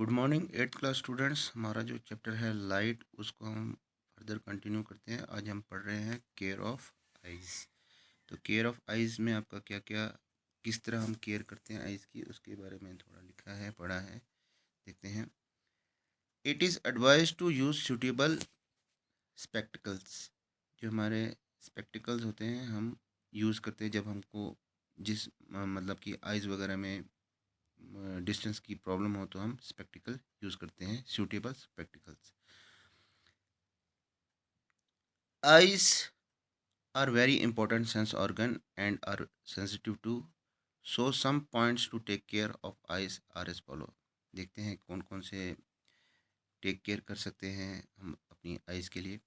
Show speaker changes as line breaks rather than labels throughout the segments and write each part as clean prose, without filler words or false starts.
Good morning eighth class students. हमारा जो chapter है लाइट उसको हम फर्दर कंटिन्यू करते हैं। आज हम पढ़ रहे हैं केयर ऑफ आइज़। तो केयर ऑफ आइज़ में आपका क्या क्या किस तरह हम केयर करते हैं आइज़ की, उसके बारे में थोड़ा लिखा है, पढ़ा है, देखते हैं। It is advise to use suitable spectacles. जो हमारे स्पेक्टिकल्स होते हैं हम यूज़ करते हैं जब हमको जिस मतलब कि आइज़ वगैरह में डिस्टेंस की प्रॉब्लम हो तो हम स्पेक्टिकल यूज़ करते हैं, suitable spectacles. Eyes are very important sense organ and are sensitive to, so some points to take care of eyes are as follow। देखते हैं कौन कौन से टेक केयर कर सकते हैं हम अपनी आइज़ के लिए।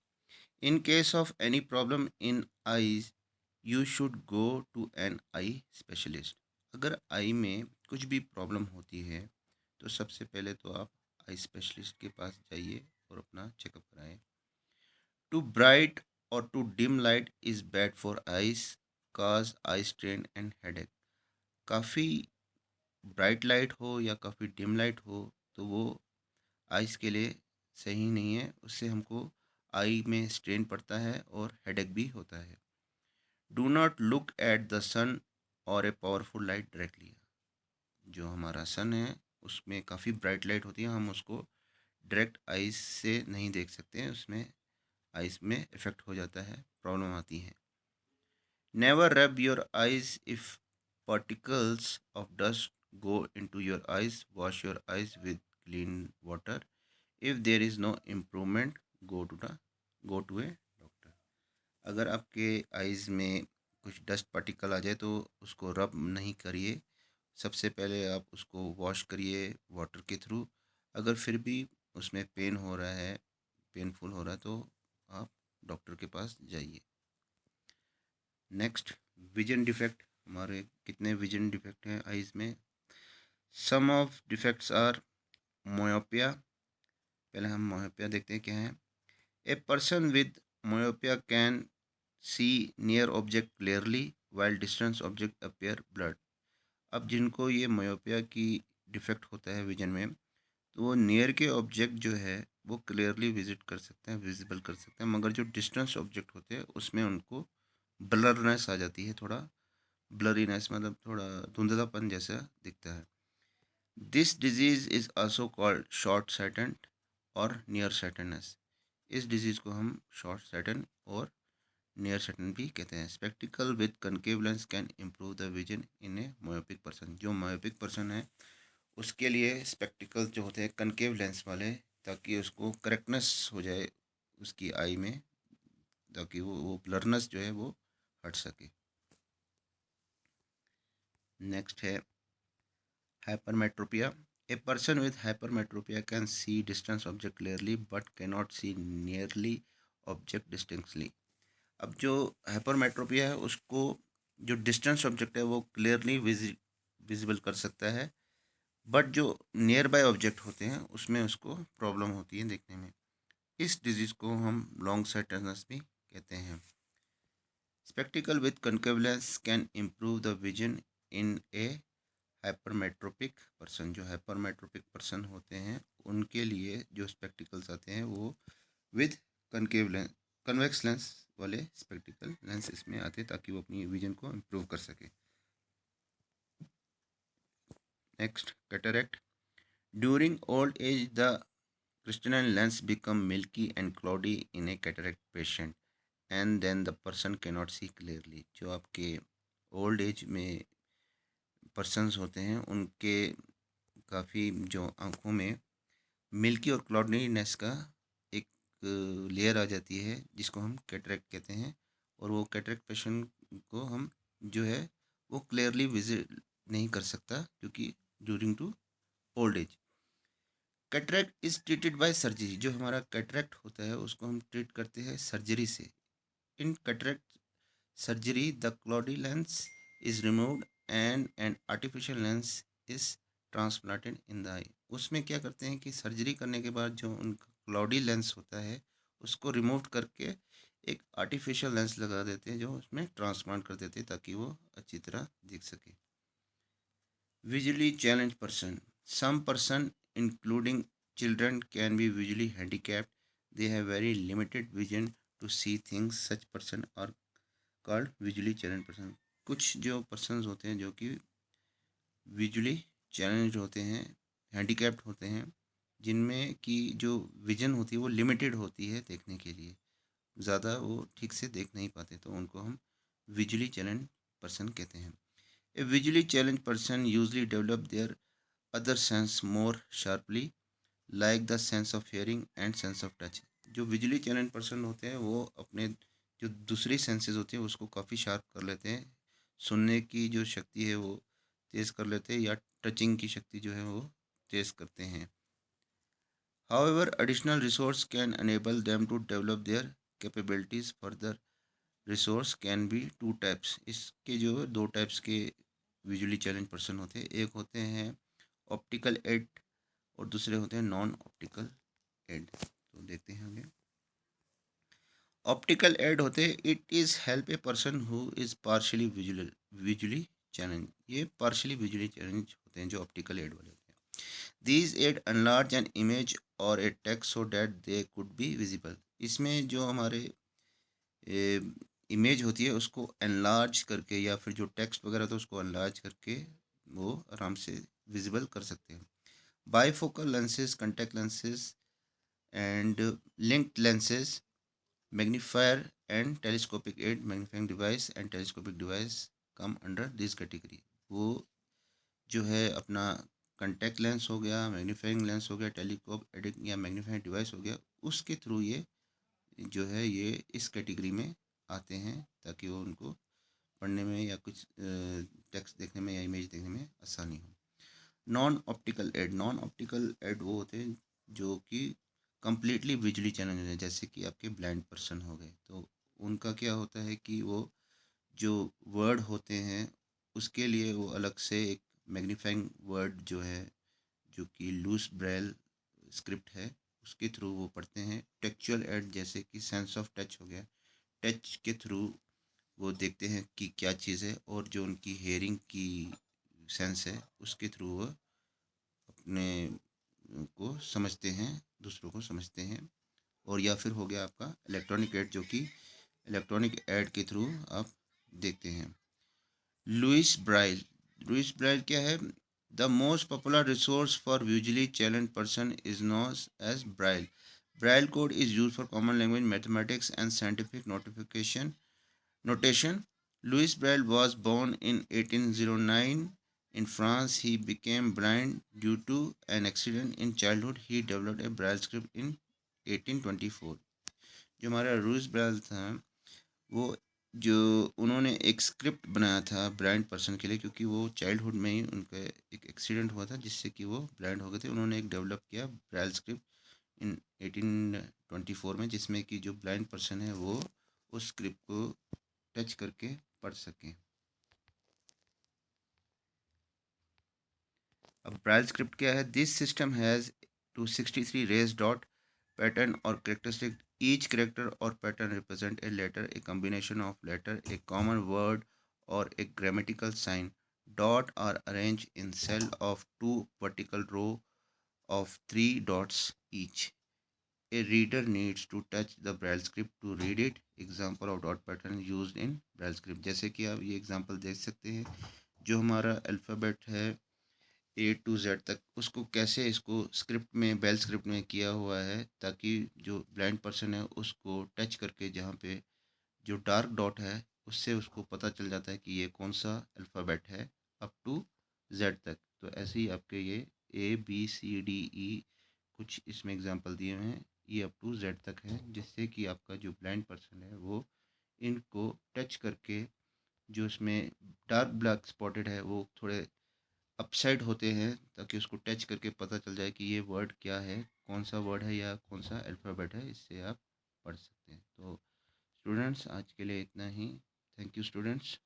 In case of any problem in eyes you should go to an eye specialist. अगर आई में कुछ भी प्रॉब्लम होती है तो सबसे पहले तो आप आई स्पेशलिस्ट के पास जाइए और अपना चेकअप कराएं। टू ब्राइट और too dim light is bad for eyes, cause eye strain and headache. काफ़ी ब्राइट लाइट हो या काफ़ी डिम लाइट हो तो वो आइज़ के लिए सही नहीं है, उससे हमको आई में स्ट्रेन पड़ता है और हेडेक भी होता है। Do not look at the sun or a powerful light directly. जो हमारा सन है उसमें काफ़ी ब्राइट लाइट होती है, हम उसको डायरेक्ट आइज़ से नहीं देख सकते हैं, उसमें आइज़ में इफ़ेक्ट हो जाता है, प्रॉब्लम आती है। Never rub your eyes if particles of dust go into your eyes. Wash your eyes with clean water. If there is no improvement, go to the go to a doctor। अगर आपके eyes में कुछ dust particle आ जाए तो उसको रब नहीं करिए, सबसे पहले आप उसको वॉश करिए वाटर के थ्रू। अगर फिर भी उसमें पेन हो रहा है, पेनफुल हो रहा है, तो आप डॉक्टर के पास जाइए। Next, vision defect. हमारे कितने विजन डिफेक्ट हैं आइज़ में। Some of defects are myopia. पहले हम मोयोपिया देखते हैं क्या है। A person with myopia can see near object clearly while distance object appear blurred. अब जिनको ये मोयोपिया की डिफेक्ट होता है विजन में, तो वो नियर के ऑब्जेक्ट जो है वो क्लियरली विजिट कर सकते हैं, विजिबल कर सकते हैं, मगर जो डिस्टेंस ऑब्जेक्ट होते हैं उसमें उनको ब्लरनेस आ जाती है, थोड़ा ब्लरीनेस मतलब थोड़ा धुंधलापन जैसा दिखता है। This disease is also called short sighted और नियर साइटेडनेस। इस डिजीज़ को हम शॉर्ट साइटेड और नियर साइटेड भी कहते हैं। Spectacled with concave lens can improve the vision in A myopic person. जो मायोपिक पर्सन है उसके लिए स्पेक्टिकल जो होते हैं कनकेव लेंस वाले, ताकि उसको करेक्टनेस हो जाए उसकी आई में, ताकि वो ब्लरनेस जो है वो हट सके। नेक्स्ट है hypermetropia। A person with hypermetropia can see distant object clearly but cannot see nearly object distinctly। अब जो hypermetropia है उसको जो डिस्टेंस ऑब्जेक्ट है वो क्लियरली विजिबल कर सकता है, बट जो नियर बाय ऑब्जेक्ट होते हैं उसमें उसको प्रॉब्लम होती है देखने में। इस डिजीज़ को हम लॉन्ग साइटेडनेस भी कहते हैं। Spectacled with concave lens can improve the vision in A hypermetropic person. जो हाइपरमेट्रोपिक पर्सन होते हैं उनके लिए जो स्पेक्टिकल्स आते हैं वो with concave lens, convex lens वाले स्पेक्टिकल लेंस इसमें आते हैं, ताकि वो अपनी विजन को इम्प्रूव कर सके। Next, cataract. During old age the crystalline lens become milky and cloudy in a cataract patient and then the person can not see clearly. जो आपके ओल्ड एज में पर्सनस होते हैं उनके काफ़ी जो आँखों में मिल्की और क्लाउडीनेस का एक लेयर आ जाती है जिसको हम कैटरेक्ट कहते हैं, और वो कैटरेक्ट पेशेंट को हम जो है वो क्लियरली विजिट नहीं कर सकता क्योंकि during to old age. Cataract is treated by surgery. जो हमारा कैटरेक्ट होता है उसको हम ट्रीट करते हैं सर्जरी से। In cataract surgery the cloudy lens is removed and an artificial lens is transplanted in the eye. उसमें क्या करते हैं कि सर्जरी करने के बाद जो उनका क्लाउडी लेंस होता है उसको रिमूव करके एक आर्टिफिशियल लेंस लगा देते हैं, जो उसमें ट्रांसप्लांट कर देते हैं ताकि वो अच्छी तरह दिख सके। Visually challenge person. Some person including children, can be visually handicapped. They have very limited vision to see things. Such person are called visually challenged person. कुछ जो persons होते हैं जो कि विजुअली चैलेंज होते हैं, हैंडीकैप्ड होते हैं, जिनमें कि जो विजन होती है वो लिमिटेड होती है देखने के लिए, ज़्यादा वो ठीक से देख नहीं पाते, तो उनको हम विजुअली चैलेंज पर्सन कहते हैं। A visually challenge person usually develop their other sense more sharply, like the sense of hearing and sense of touch. जो विजुअली चैलेंज पर्सन होते हैं वो अपने जो दूसरी सेंसेस होती हैं उसको काफ़ी शार्प कर लेते हैं। सुनने की जो शक्ति है वो तेज़ कर लेते हैं, या टचिंग की शक्ति जो है वो तेज़ करते हैं। However, additional resource can enable them to develop their capabilities further. Resource can be two types. इसके जो दो टाइप्स के विजुअली चैलेंज पर्सन होते हैं, एक होते हैं ऑप्टिकल एड और दूसरे होते हैं नॉन ऑप्टिकल एड। तो देखते हैं आगे। ऑप्टिकल एड होते हैं, it is help a person who is partially visually challenge. ये पार्शली विजुअली चैलेंज होते हैं जो ऑप्टिकल एड वाले होते हैं। दीज एड अनलार्ज एन इमेज और ए text so that they could be visible. इसमें जो हमारे इमेज होती है उसको एनलार्ज करके, या फिर जो टेक्स्ट वगैरह होता है उसको एनलार्ज करके वो आराम से विजिबल कर सकते हैं। Bifocal lenses, contact lenses and linked lenses, magnifier and telescopic aid, magnifying device and telescopic device come under this category. वो जो है अपना कॉन्टैक्ट लेंस हो गया, मैग्नीफाइंग लेंस हो गया, टेलीस्कोप एडिंग या मैग्नीफाइंग डिवाइस हो गया, उसके थ्रू ये जो है ये इस कैटेगरी में आते हैं, ताकि वो उनको पढ़ने में या कुछ टेक्स्ट देखने में या इमेज देखने में आसानी हो। Non optical aid, non optical aid वो होते हैं जो कि कम्प्लीटली विजुअली चैलेंज होते हैं, जैसे कि आपके ब्लाइंड पर्सन हो गए, तो उनका क्या होता है कि वो जो वर्ड होते हैं उसके लिए वो अलग से एक मैग्नीफाइंग वर्ड जो है, जो कि लूस ब्रेल स्क्रिप्ट है, उसके थ्रू वो पढ़ते हैं। टेक्चुअल एड जैसे कि सेंस ऑफ टच हो गया, टच के थ्रू वो देखते हैं कि क्या चीज़ है, और जो उनकी हेयरिंग की सेंस है उसके थ्रू वो अपने को समझते हैं, दूसरों को समझते हैं। और या फिर हो गया आपका इलेक्ट्रॉनिक एड, जो कि इलेक्ट्रॉनिक एड के थ्रू आप देखते हैं। लुइस ब्राइल, लुइस ब्राइल क्या है? The most popular resource for visually challenge person is known as Braille. Braille code is use for common language, mathematics and scientific notification notation. Louis Braille was born in 1809 in France. He became blind due to an accident in childhood. He developed a Braille script in 1824. जो हमारा Louis ब्राइल था वो जो उन्होंने एक script बनाया था blind person के लिए, क्योंकि वो चाइल्डहुड में ही उनका एक एक्सीडेंट हुआ था जिससे कि वो ब्लाइंड हो गए थे। उन्होंने एक डेवलप किया ब्राइल स्क्रिप्ट इन 1824 में, जिसमें कि जो ब्लाइंड पर्सन है वो उस स्क्रिप्ट को टच करके पढ़ सकें। अब ब्राइल स्क्रिप्ट क्या है? This system has 263 raised dot pattern or characteristic. Each character or pattern represent a letter, a combination of letter, a common word or a grammatical sign. Dot are arranged in cell of two vertical row of 3 dots each. A reader needs to touch the braille script to read it. Example of dot pattern used in braille script. जैसे कि आप ये example देख सकते हैं, जो हमारा alphabet है A to Z तक, उसको कैसे इसको स्क्रिप्ट में, बेल स्क्रिप्ट में किया हुआ है, ताकि जो ब्लाइंड पर्सन है उसको टच करके जहाँ पे जो डार्क डॉट है उससे उसको पता चल जाता है कि ये कौन सा अल्फ़ाबेट है अप टू जेड तक। तो ऐसे ही आपके ये ABCDE कुछ इसमें एग्जांपल दिए हुए हैं, ये अप टू जेड तक है, जिससे कि आपका जो ब्लाइंड पर्सन है वो इनको टच करके, जो इसमें डार्क ब्लैक स्पॉटेड है वो थोड़े अपसाइड होते हैं, ताकि उसको टच करके पता चल जाए कि ये वर्ड क्या है, कौन सा वर्ड है या कौन सा अल्फ़ाबेट है, इससे आप पढ़ सकते हैं। तो स्टूडेंट्स आज के लिए इतना ही। Thank you students.